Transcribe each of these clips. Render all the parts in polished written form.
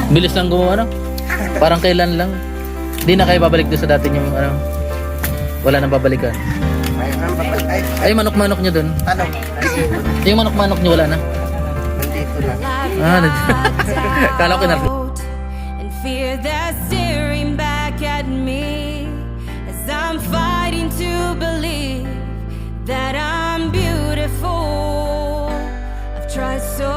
Bilis lang gumawa, ano? Parang kailan lang. Hindi na kayo babalik doon sa dati yung ano. Wala nang babalikan. Ay, manok-manok nyo doon. Ano? Yung manok-manok nyo wala na. Nandito na. Kala ko na. And fear that's staring back at me as I'm fighting to believe that I'm beautiful. I've tried so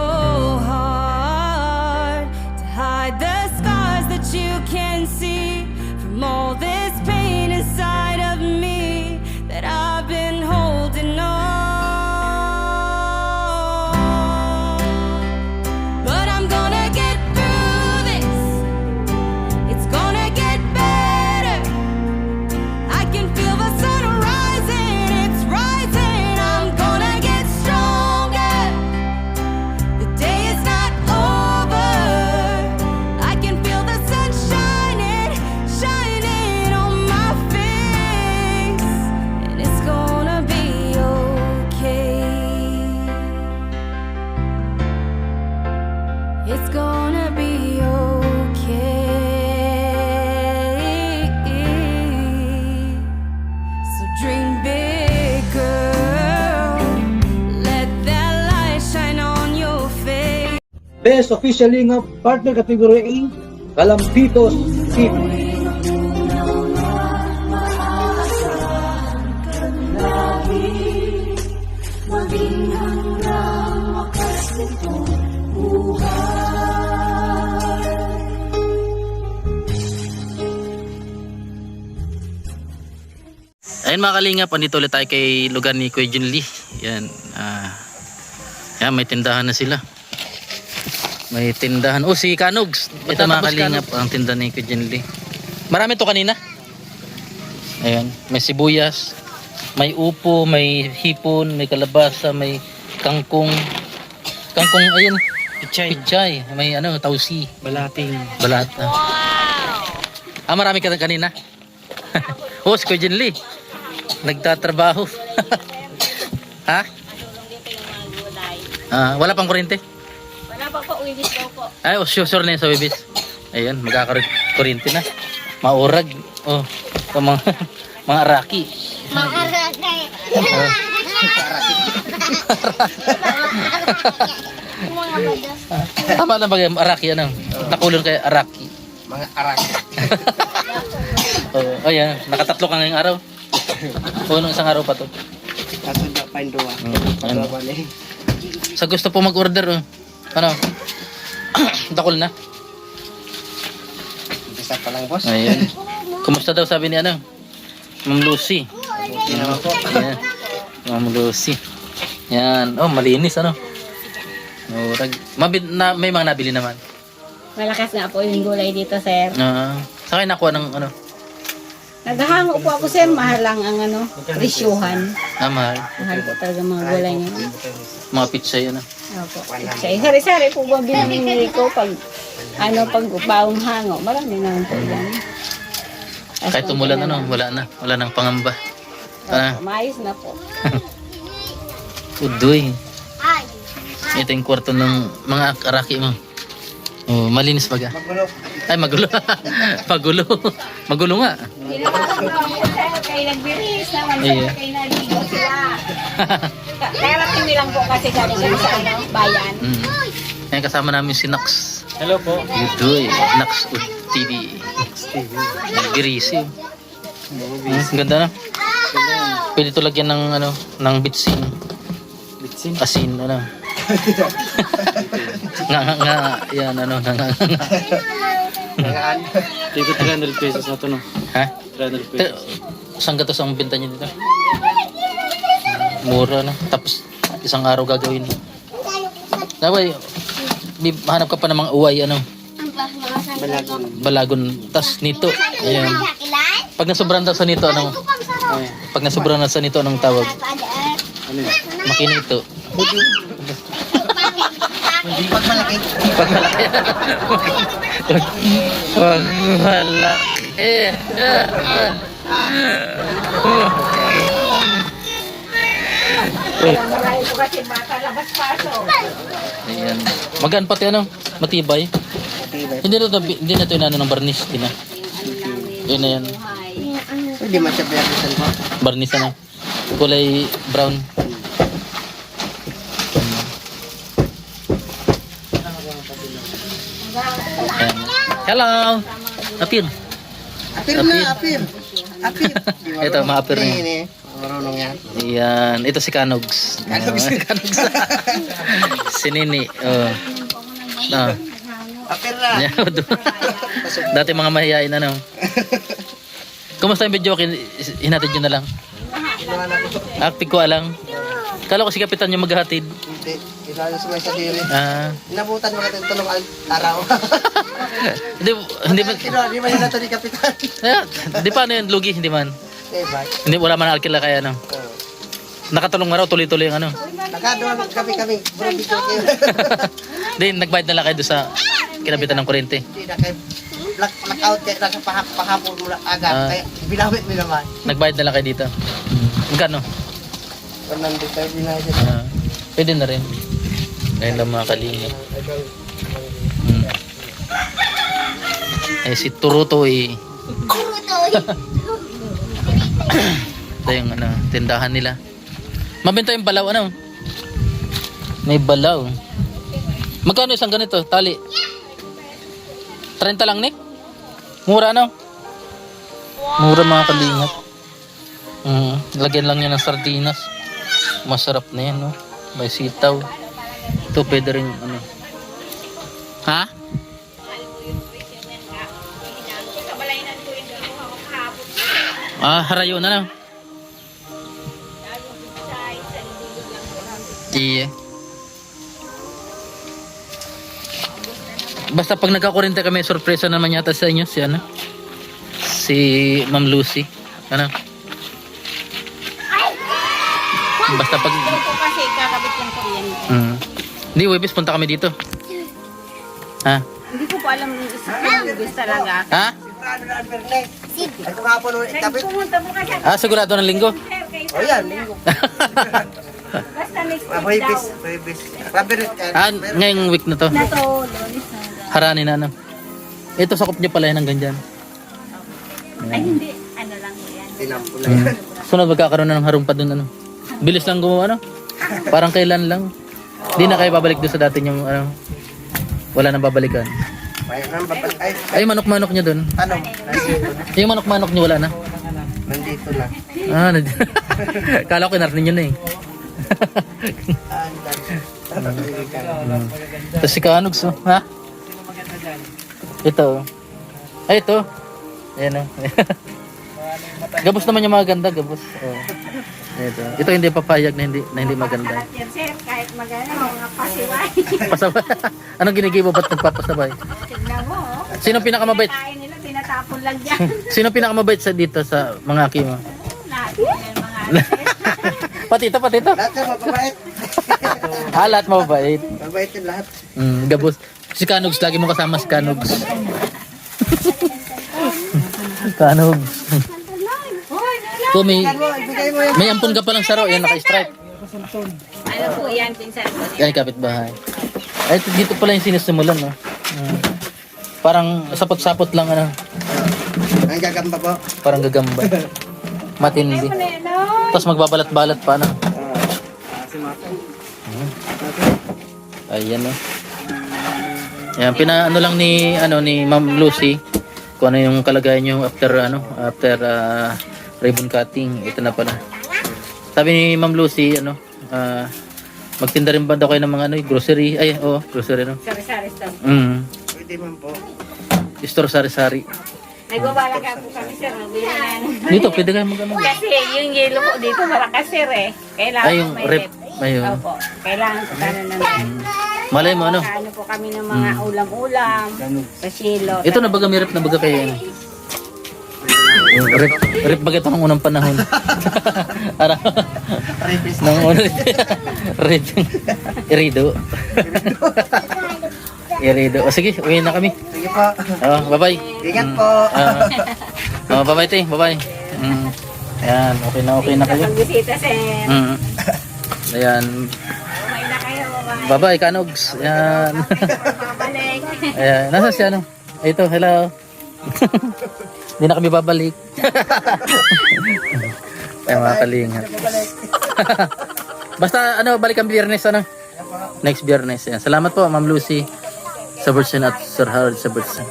hard to hide the scars that you can see from all this pain inside of me that I've been holding on. But I'm gonna get through this. It's gonna get better. I can feel the sun rising, it's rising. I'm gonna get stronger. The day is not over. I can feel the sun shining, shining on my face. And it's gonna be okay. It's gonna be okay. So dream big, girl. Let that light shine on your face. Best Official Lingap Partner Category A, Kalampitos Team. Ayun mga kalingap, andito ulit tayo kay lugar ni Kuya Jun Lee. Yan. Yan, may tindahan na sila. May tindahan. Oh, si Kanogs. Ito mga kalingap, ang tindahan ni Kuya Jun Lee. Marami to kanina. Ayan, may sibuyas, may upo, may hipon, may kalabasa, may kangkong. Kangkong, ayun. Pichay. May ano, tausi. Balating. Balata. Marami ka kanina. Oh, si Kuya Jun Lee. Nagtatrabaho. Ha? Wala pang kuryente? Wala pa po, uwibis daw po. Ay, oh, sure na yun sa Wibis. Ayan, magkakakuryente na. Maurag. Oh, ito mga, mga araki. Makaragay. Mga badas. Tama na ba yung araki? Ano? Nakulon kay araki. Mga arak. Oh, ayan, nakatatlo ka ngayong araw. O, nung isang araw pa to. Kaso na pain doa. Ano? Doa balik. Sa gusto po mag-order, oh. Ano? Takol na. Umpisa pa lang, boss. Ayan. Kumusta daw sabi ni ano? Ma'am Lucy. Hindi naman po. Ayan. Ma'am Lucy. Yan. Oh, malinis ano. Oh, may mga nabili naman. Malakas nga po yung gulay dito, sir. Sa akin nakuha ng ano? Naghahango po ako, sir. Mahal lang ang presyuhan. Mahal. Mahal po talaga mga gulay niya. Mga pizza yun. Opo. Sari-sari po ba binamimili ko pag pag upawang hango. Marami naman po yan. Kahit umulan ano, wala na. Wala nang pangamba. Maayos na po. Udoy. Ito yung kwarto ng mga araki mo. Oh, malinis baga. Magulo. Ay, magulo. Magulo. Magulo nga. Kaya nagbiris naman Iya. kaya naligo sila. Kaya lang lang po kasi galing sa bayan. Ayan, kasama namin si Nax. Hello po. Udoy. Nax Ud TV. Nagbirisi. Ang ganda na. Pwede ito lagyan ng ano, ng bitsin. Bitsin. Asin, ano. nga, yan, ano, nga. Ngagaan. Tingko 300 pesos na to, no? Ha? 300 pesos. Saan ka to sa benta niya dito? Mura, no? Tapos, isang araw gagawin. Dapat, hanap ka pa ng mga uway, ano? Balagon. Balagon. Tas nito. Ayan. Pag nasobrahan daw sa nito, anong? Pag nasobrahan na sa nito, anong tawag? Ano yun? Makinito. Pag malaki. Pag malaki. Pag malaki. Marami po kasi bata labas-pasok. Ayan. Magaan pati ano? Matibay. Pilay. Hindi na ito inano ng barnis. Hindi na. Yun na yan. Hindi man siya pinapisan po. Barnis na. Kulay brown. Ayan. Hello! Apir. Apir na, apir. Apir. Ito, ma-apir niya. Hindi, marunong yan. Ayan. Ito si Kanogs. Kanogs. Kanogs. Si Nini. Oh. Ah. Apir na. Ayan. Dati mga mahihain ano. Kumusta yung video? Hinatid nyo na lang. Inuwan ako. Acting ko lang. Kala ko si Kapitan yung maghahatid. Hindi. Ilalo sa may sadiri. Ah. Inabutan mo natin tulong araw. Hindi ba? Hindi man yun nato ni Kapitan. Hindi pa ano yun, lugi, hindi man. Eh, bak. Hindi, wala man alkila kaya ano. Nakatulong nga raw, tuloy-tuloy yung ano. Nakaduwa kami. Bro, video kayo. Hindi, nagbayad na lang kayo doon sa kinabitan ng kuryente. Hindi na kayo. Blackout kayo. Nasa pahapon mo agad. Ah. Kaya binawit mo naman. Nagbayad na lang kayo dito. Magkano? 100 tayo binayad. Pwede na rin. Ngayon lang mga kalinga. Eh si Turutoy. Ito yung ano, tindahan nila. Mabenta yung balaw ano? May balaw. Magkano isang ganito? Tali. 30 lang, Nick? Mura no? Mura mga kalingap. Lagyan lang yan ng sardinas. Masarap na yan, no? May sitaw. Ito pwede rin ano. Ha? Harayo na lang. Iya. Basta pag nagkakurente kami, sorpresa naman yata sa inyo si ano? Si Ma'am Lucy. Ano? Basta pag Ito kasi kakabit yung kuryente. Hindi, Webis, punta kami dito. Ha? Hindi ko po alam yung isa yung Webis talaga. Ha? Sigurado na Albernes. Ay kung hapon ulit tapit. Pumunta po kasi Sigurado ng linggo. O yan, linggo. basta next week Huwebes. daw. Huwebes. Pabirit ka. Ngayong week na to. Na to, Lunes na daw. Harani na ano. Ito sakop niya pala yan hanggang dyan. Ay hindi, ano lang po yan. Tinampo na yan. Sunod magkakaroon na ng harumpa dun ano. Bilis lang gumawa ano. Parang kailan lang. Hindi na kayo babalik doon sa dati yung ano. Wala nang babalikan. Ay, babalik. Ay, Ay, manok-manok niya dun. tanong. Nandito na. Yung manok-manok niya wala na. Nandito na. Kala ko kinarnin niyo na eh. Tapos si Kanogs, oh. Ha? Ito. Ay, ito. Ayan, oh. Gabos naman yung mga ganda, gabos. Oh. Ito hindi papayag na hindi maganda. Lahat yan, sir, kahit magana, mga pasiway. Pasabay. Anong ginigibo ba't nagpapasabay? Tignan mo, oh. Sino pinakamabait? Kain nila, tinatapon lang dyan. Sino pinakamabait sa dito sa mga aki mo? Lahat yan, mga ano, sir. Patito. Lahat yung mababait. Lahat mabait. Mabait yung lahat. Gabos. Si Kanogs, lagi mo kasama si Kanogs. Kanogs. May Ibigay mo yan. may ampun ka palang saro, yan naka-stripe. Ano po yan, pinsan ko. Yan kapitbahay. Ay, dito pala yung sinisimulan, no? Parang sapot-sapot lang, ano? Ang gagamba po. Parang gagamba. Matindi. Tapos magbabalat-balat pa, ano? Ayan, no? Yan, pinaano lang ni Ma'am Lucy kung ano yung kalagayan nyo after ribbon cutting. Ito na pala. Sabi ni Ma'am Lucy, magtinda rin ba daw kayo ng mga grocery? Ay, grocery, no? Sari-sari stuff. Pwede man po. Store sari-sari. Nagbabalaga po kami, sir. Nabili na. Dito, pwede kayo mag-ano. Kasi yung yelo po dito malakas, sir, eh. Kailangan Ay, yung may rep. Ayun. Opo. Kailangan ko sana naman. Malay mo, ano? Ano po kami ng mga ulam-ulam. Sa silo. Ito na baga, may rep na baga kayo, ano? Rep baga ito ng unang panahon. Ara. Repis. Nang unang rep. Irido. Irido. O sige, uwi na kami. Sige po. Bye-bye. Ingat po. Bye-bye, te. Bye-bye. Ayan, okay na kayo. Magbisita, sir. Ayan. Umay na kayo. Bye-bye, Kanogs. Ayan. Babalik. babalik. Ayan, nasa siya no? Ito, hello. Hindi na kami babalik. Ay, mga kalingap. Basta ano, balik ang biyernes ano? Next biyernes. Ayan. Salamat po, Ma'am Lucy sa Bertson at Sir Harold sa Bertson.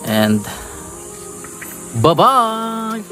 And bye-bye!